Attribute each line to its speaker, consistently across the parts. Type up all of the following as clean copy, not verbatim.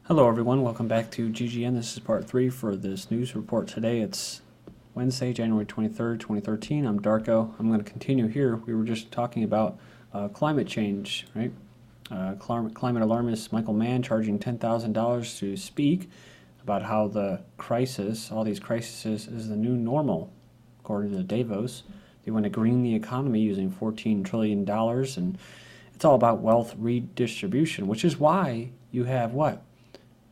Speaker 1: Hello everyone, welcome back to GGN. This is part 3 for this news report today. It's Wednesday, January 23rd, 2013. I'm Darko. I'm going to continue here. We were just talking about climate change, right? Climate alarmist Michael Mann charging $10,000 to speak about how the crisis, all these crises, is the new normal, according to Davos. They want to green the economy using $14 trillion, and it's all about wealth redistribution, which is why you have what?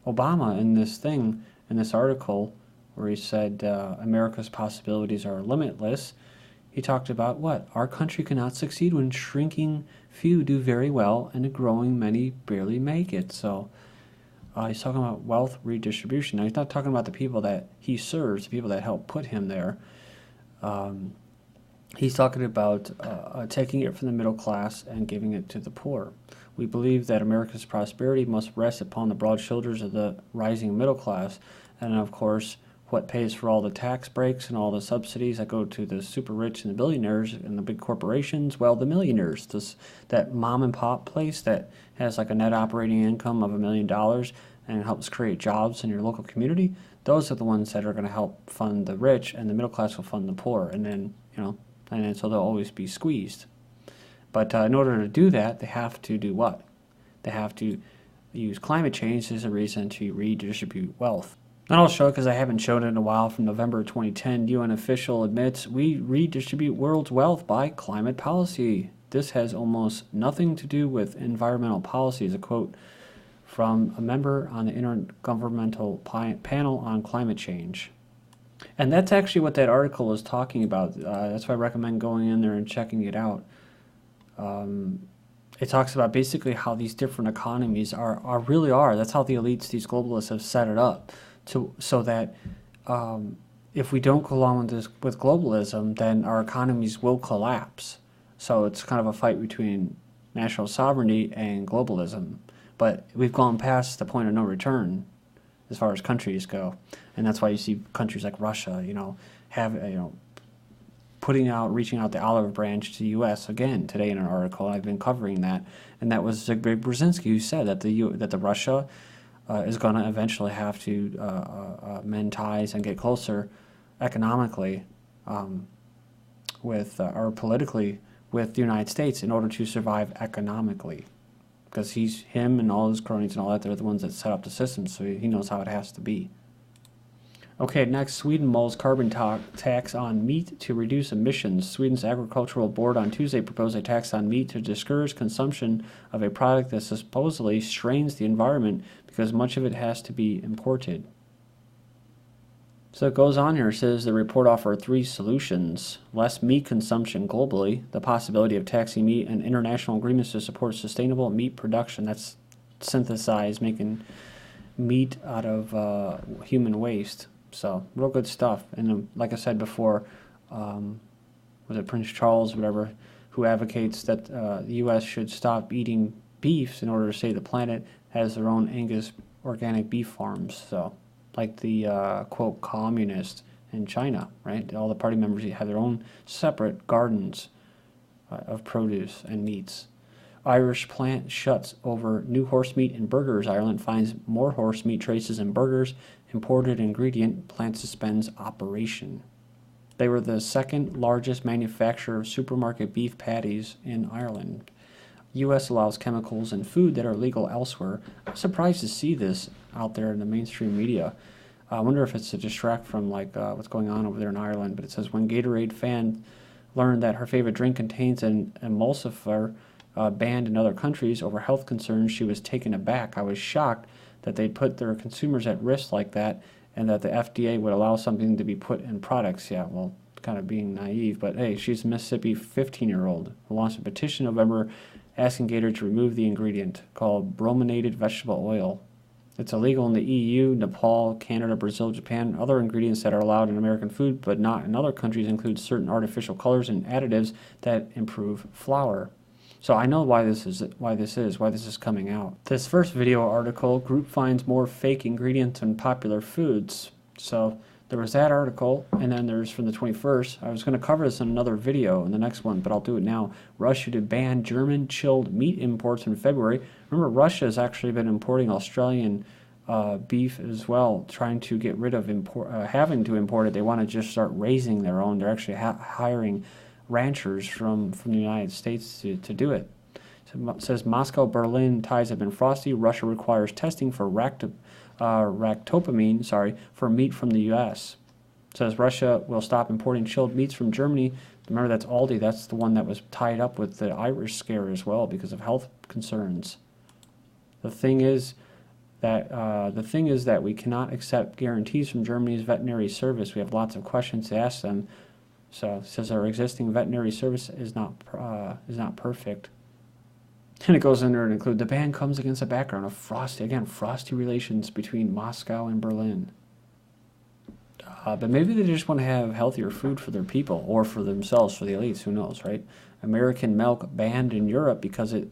Speaker 1: Obama in this article where he said America's possibilities are limitless. He talked about what? Our country cannot succeed when shrinking few do very well and the growing many barely make it. So he's talking about wealth redistribution. Now he's not talking about the people that he serves, the people that help put him there. He's talking about taking it from the middle class and giving it to the poor. We believe that America's prosperity must rest upon the broad shoulders of the rising middle class, and of course, what pays for all the tax breaks and all the subsidies that go to the super rich and the billionaires and the big corporations? Well, the millionaires. That mom and pop place that has like a net operating income of $1 million and helps create jobs in your local community, those are the ones that are going to help fund the rich, and the middle class will fund the poor, and then, so they'll always be squeezed. But in order to do that, they have to do what? They have to use climate change as a reason to redistribute wealth. And I'll show it because I haven't shown it in a while. From November 2010, UN official admits we redistribute world's wealth by climate policy. This has almost nothing to do with environmental policies, a quote from a member on the Intergovernmental Panel on Climate Change. And that's actually what that article is talking about. That's why I recommend going in there and checking it out. It talks about basically how these different economies really are. That's how the elites, these globalists, have set it up, so that if we don't go along with globalism, then our economies will collapse. So it's kind of a fight between national sovereignty and globalism. But we've gone past the point of no return as far as countries go, and that's why you see countries like Russia, reaching out the olive branch to the U.S. again today in an article. I've been covering that, and that was Zbigniew Brzezinski who said that the Russia is going to eventually have to mend ties and get closer economically or politically with the United States in order to survive economically, because him and all his cronies and all that, they're the ones that set up the system, so he knows how it has to be. Okay, next, Sweden mulls carbon tax on meat to reduce emissions. Sweden's agricultural board on Tuesday proposed a tax on meat to discourage consumption of a product that supposedly strains the environment because much of it has to be imported. So it goes on here, it says the report offered 3 solutions: less meat consumption globally, the possibility of taxing meat, and international agreements to support sustainable meat production. That's synthesized, making meat out of human waste. So real good stuff. And like I said before, was it Prince Charles, whatever, who advocates that the U.S. should stop eating beefs in order to save the planet, has their own Angus organic beef farms. So like the quote communist in China, right? All the party members have their own separate gardens of produce and meats. Irish plant shuts over new horse meat in burgers. Ireland finds more horse meat traces in burgers. Imported ingredient, plant suspends operation. They were the second largest manufacturer of supermarket beef patties in Ireland. U.S. allows chemicals in food that are legal elsewhere. I'm surprised to see this out there in the mainstream media. I wonder if it's to distract from what's going on over there in Ireland. But it says when Gatorade fan learned that her favorite drink contains an emulsifier banned in other countries over health concerns, she was taken aback. I was shocked that they'd put their consumers at risk like that, and that the FDA would allow something to be put in products. Yeah, well, kind of being naive, but hey, she's a Mississippi 15-year-old who launched a petition in November asking Gatorade to remove the ingredient called brominated vegetable oil. It's illegal in the EU, Nepal, Canada, Brazil, Japan. Other ingredients that are allowed in American food but not in other countries include certain artificial colors and additives that improve flour. So I know why this is coming out. This first video article, group finds more fake ingredients in popular foods. So there was that article, and then there's from the 21st. I was going to cover this in another video in the next one, but I'll do it now. Russia to ban German chilled meat imports in February. Remember, Russia has actually been importing Australian beef as well, trying to get rid of having to import it. They want to just start raising their own. They're actually hiring ranchers from the United States to do it. So it says Moscow-Berlin ties have been frosty. Russia requires testing for ractopamine, for meat from the U.S. It says Russia will stop importing chilled meats from Germany. Remember, that's Aldi. That's the one that was tied up with the Irish scare as well because of health concerns. The thing is that we cannot accept guarantees from Germany's veterinary service. We have lots of questions to ask them. So it says our existing veterinary service is not perfect. And it goes in there and include the ban comes against a background of frosty relations between Moscow and Berlin. But maybe they just want to have healthier food for their people or for themselves, for the elites. Who knows, right? American milk banned in Europe because it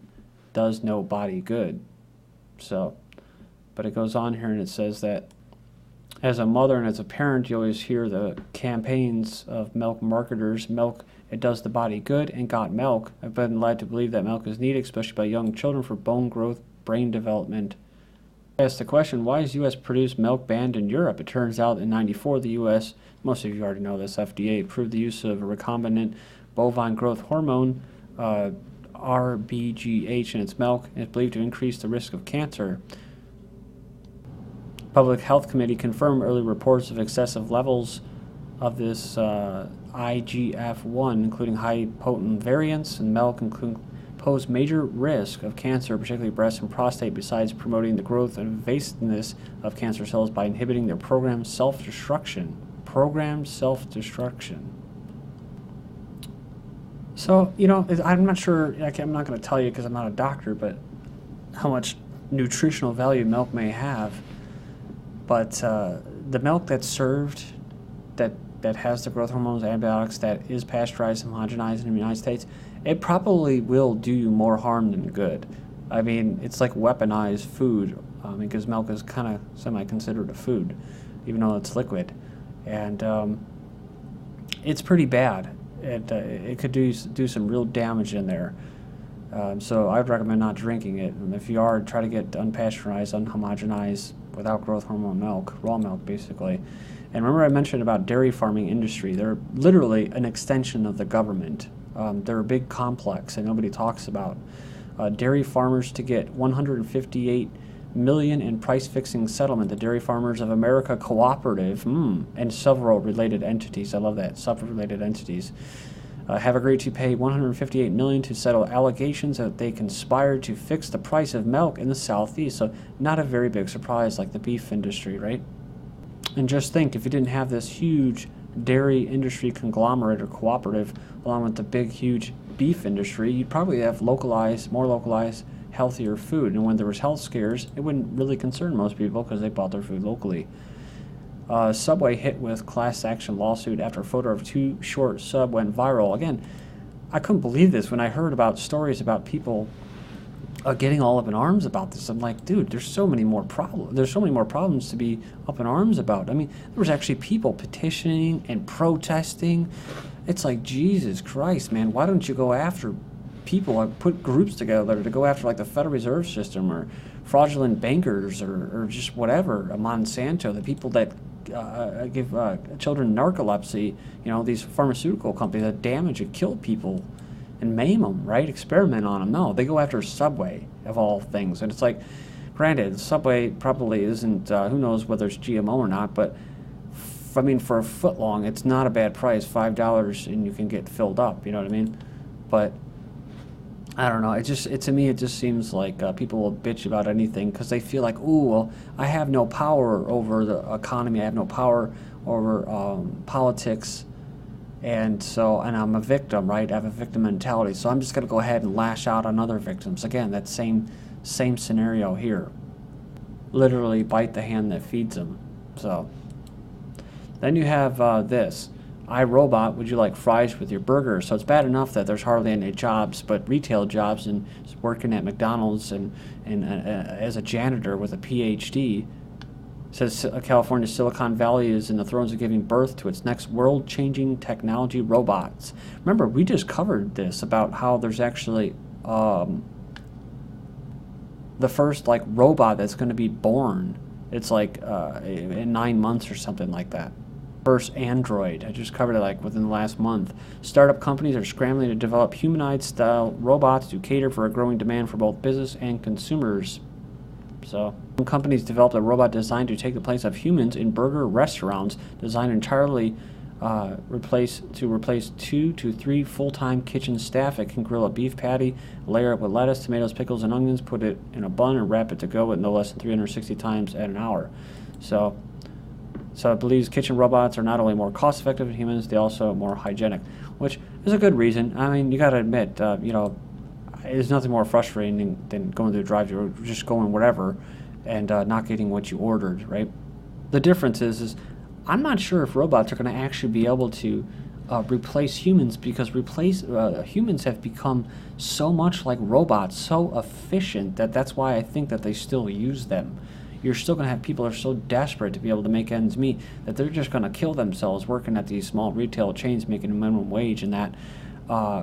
Speaker 1: does no body good. So, but it goes on here and it says that as a mother and as a parent, you always hear the campaigns of milk marketers. Milk, it does the body good, and got milk. I've been led to believe that milk is needed, especially by young children, for bone growth, brain development. I asked the question, why is U.S. produced milk banned in Europe? It turns out in '94, the U.S., most of you already know this, FDA approved the use of a recombinant bovine growth hormone, RBGH, in its milk, and it's believed to increase the risk of cancer. Public Health Committee confirmed early reports of excessive levels of this IGF-1, including high potent variants in milk, pose major risk of cancer, particularly breast and prostate, besides promoting the growth and invasiveness of cancer cells by inhibiting their programmed self-destruction. So, you know, I'm not sure, I'm not going to tell you because I'm not a doctor, but how much nutritional value milk may have. But the milk that's served, that has the growth hormones, antibiotics, that is pasteurized and homogenized in the United States, it probably will do you more harm than good. I mean, it's like weaponized food, because milk is kind of semi-considered a food, even though it's liquid. And it's pretty bad. It could do some real damage in there. So I'd recommend not drinking it. And if you are, try to get unpasteurized, unhomogenized, without growth hormone milk, raw milk basically. And remember I mentioned about dairy farming industry. They're literally an extension of the government. They're a big complex that nobody talks about. Dairy farmers to get $158 million in price-fixing settlement. The Dairy Farmers of America Cooperative and several related entities. I love that, several related entities. Have agreed to pay $158 million to settle allegations that they conspired to fix the price of milk in the Southeast. So not a very big surprise like the beef industry, right? And just think, if you didn't have this huge dairy industry conglomerate or cooperative along with the big, huge beef industry, you'd probably have more localized, healthier food. And when there was health scares, it wouldn't really concern most people because they bought their food locally. Subway hit with class action lawsuit after a photo of too short sub went viral. Again, I couldn't believe this when I heard about stories about people getting all up in arms about this. I'm like, dude, there's so many more problems. There's so many more problems to be up in arms about. I mean, there was actually people petitioning and protesting. It's like, Jesus Christ, man, why don't you go after people, put groups together to go after like the Federal Reserve System or fraudulent bankers or just whatever, a Monsanto, the people that give children narcolepsy, you know, these pharmaceutical companies that damage and kill people and maim them, right? Experiment on them. No, they go after Subway, of all things. And it's like, granted, Subway probably isn't, who knows whether it's GMO or not, but I mean, for a foot long, it's not a bad price, $5, and you can get filled up, you know what I mean? But I don't know. To me, it just seems like people will bitch about anything because they feel like, ooh, well, I have no power over the economy. I have no power over politics, and I'm a victim, right? I have a victim mentality, so I'm just gonna go ahead and lash out on other victims. Again, that same scenario here. Literally bite the hand that feeds them. So then you have this. iRobot, would you like fries with your burger? So it's bad enough that there's hardly any jobs, but retail jobs and working at McDonald's and as a janitor with a PhD. Says California's Silicon Valley is in the throes of giving birth to its next world-changing technology robots. Remember, we just covered this about how there's actually the first robot that's going to be born It's like in 9 months or something like that. First Android, I just covered it like within the last month. Startup companies are scrambling to develop humanoid-style robots to cater for a growing demand for both business and consumers. So, some companies developed a robot designed to take the place of humans in burger restaurants, designed entirely replace 2 to 3 full-time kitchen staff. It can grill a beef patty, layer it with lettuce, tomatoes, pickles, and onions, put it in a bun, and wrap it to go with no less than 360 times at an hour. So it believes kitchen robots are not only more cost-effective than humans, they also are more hygienic, which is a good reason. I mean, you got to admit, there's nothing more frustrating than going to the drive-thru, or just going whatever, and not getting what you ordered, right? The difference is I'm not sure if robots are going to actually be able to replace humans, because humans have become so much like robots, so efficient, that's why I think that they still use them. You're still going to have people that are so desperate to be able to make ends meet that they're just going to kill themselves working at these small retail chains making a minimum wage, and that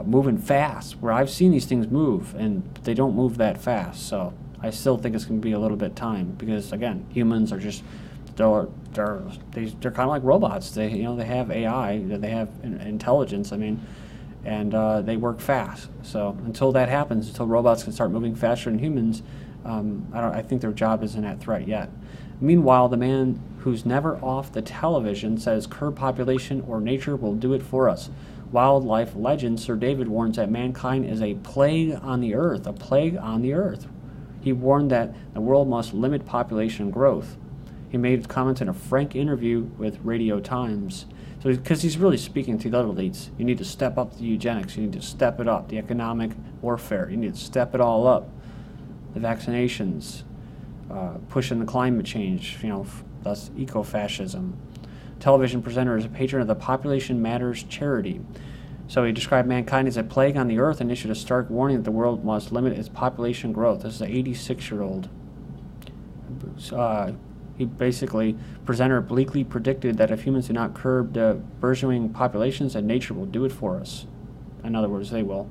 Speaker 1: moving fast, where I've seen these things move, and they don't move that fast. So I still think it's going to be a little bit time, because again, humans are just they're kind of like robots. They have AI, they have intelligence. I mean, and they work fast. So until that happens, until robots can start moving faster than humans, I think their job isn't at threat yet. Meanwhile, the man who's never off the television says curb population or nature will do it for us. Wildlife legend Sir David warns that mankind is a plague on the earth, a plague on the earth. He warned that the world must limit population growth. He made comments in a frank interview with Radio Times. So, because he's really speaking to the other elites, you need to step up the eugenics, you need to step it up, the economic warfare, you need to step it all up. The vaccinations, pushing the climate change, thus eco-fascism. Television presenter is a patron of the Population Matters charity. So he described mankind as a plague on the earth and issued a stark warning that the world must limit its population growth. This is an 86-year-old. Presenter bleakly predicted that if humans do not curb the burgeoning populations, that nature will do it for us. In other words, they will.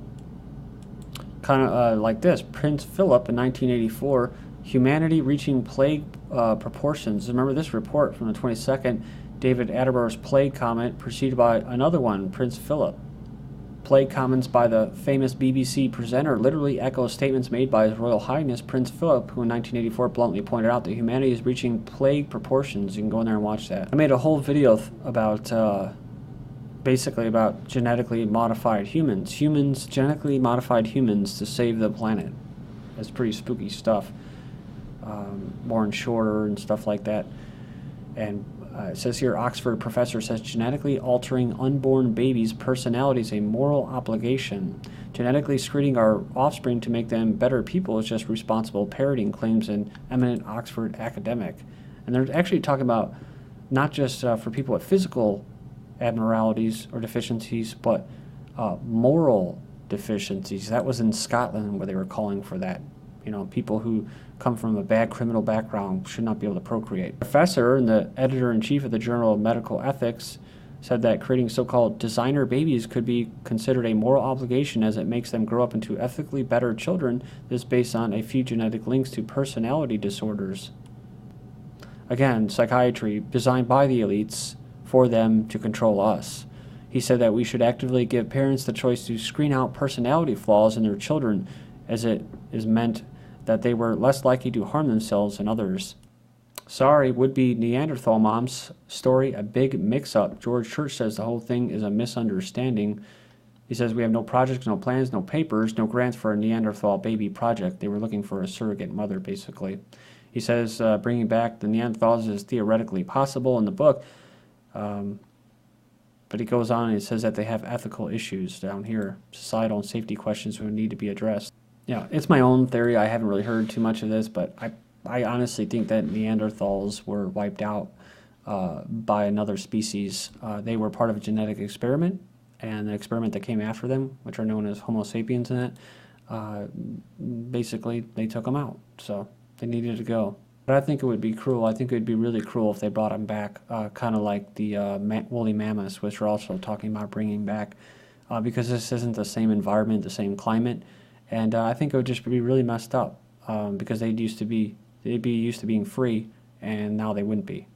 Speaker 1: Kind of like this, Prince Philip in 1984, humanity reaching plague proportions. Remember this report from the 22nd, David Attenborough's plague comment, preceded by another one, Prince Philip. Plague comments by the famous BBC presenter literally echo statements made by His Royal Highness Prince Philip, who in 1984 bluntly pointed out that humanity is reaching plague proportions. You can go in there and watch that. I made a whole video about basically about genetically modified humans. Genetically modified humans to save the planet. That's pretty spooky stuff. Born shorter and stuff like that. And it says here, Oxford professor says genetically altering unborn babies' personality is a moral obligation. Genetically screening our offspring to make them better people is just responsible parenting, claims an eminent Oxford academic. And they're actually talking about not just for people with physical abnormalities or deficiencies, but moral deficiencies. That was in Scotland where they were calling for that. People who come from a bad criminal background should not be able to procreate. Professor and the editor-in-chief of the Journal of Medical Ethics said that creating so-called designer babies could be considered a moral obligation as it makes them grow up into ethically better children. This based on a few genetic links to personality disorders. Again, psychiatry designed by the elites for them to control us. He said that we should actively give parents the choice to screen out personality flaws in their children, as it is meant that they were less likely to harm themselves and others. Sorry, would-be Neanderthal mom's story a big mix-up. George Church says the whole thing is a misunderstanding. He says we have no projects, no plans, no papers, no grants for a Neanderthal baby project. They were looking for a surrogate mother, basically. He says bringing back the Neanderthals is theoretically possible in the book, but he goes on and he says that they have ethical issues down here, societal and safety questions would need to be addressed. It's my own theory. I haven't really heard too much of this, but I honestly think that Neanderthals were wiped out by another species. They were part of a genetic experiment, and the experiment that came after them, which are known as Homo sapiens in it, basically they took them out. So they needed to go. But I think it would be cruel. I think it would be really cruel if they brought them back, kind of like the woolly mammoths, which we're also talking about bringing back, because this isn't the same environment, the same climate. And I think it would just be really messed up because they'd be used to being free and now they wouldn't be.